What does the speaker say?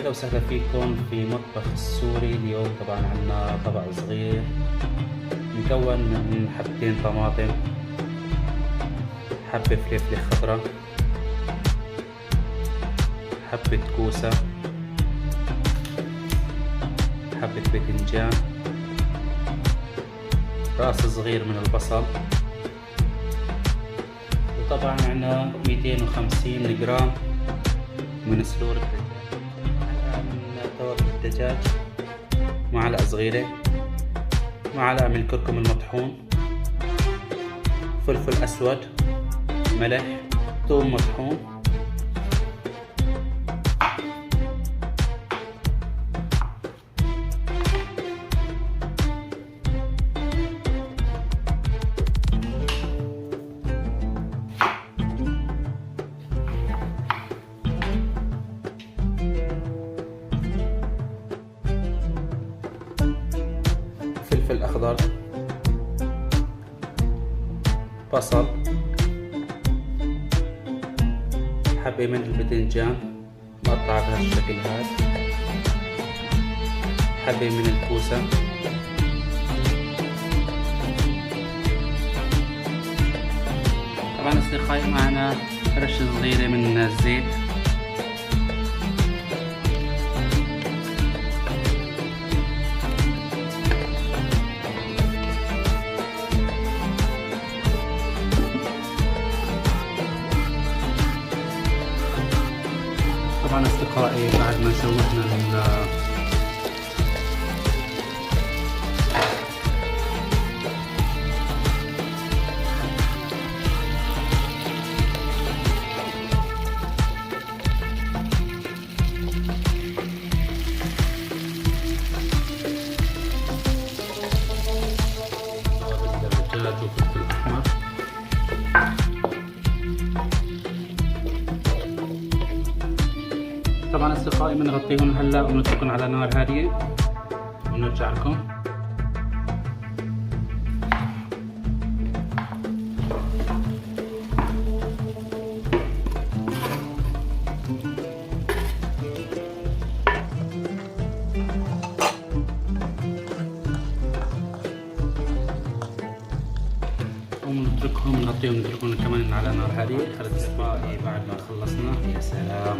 أهلا وسهلا فيكم في مطبخ السوري. اليوم طبعا عنا طبق صغير مكون من حبتين طماطم، حبة فلفل خضراء، حبة كوسة، حبة باذنجان، رأس صغير من البصل، وطبعا عنا 250 جرام من صدور الدجاج، من توابل الدجاج، معلقة صغيرة، معلقة من الكركم المطحون، فلفل أسود، ملح، ثوم مطحون، فلفل أخضر، بصل، حبة من الباذنجان مقطعة بهالشكل هذا، حبة من الكوسة، طبعا أصدقائي معنا رشة صغيرة من الزيت، طبعا أصدقائي بعد ما شوحنا الدجاج وفلفل أحمر، طبعا أصدقائي بنغطيهم هلا ونتركهم على نار هادية ونرجع لكم. ونتركهم نغطيهم نتركهم كمان على نار هادية. أصدقائي بعد ما خلصنا، يا سلام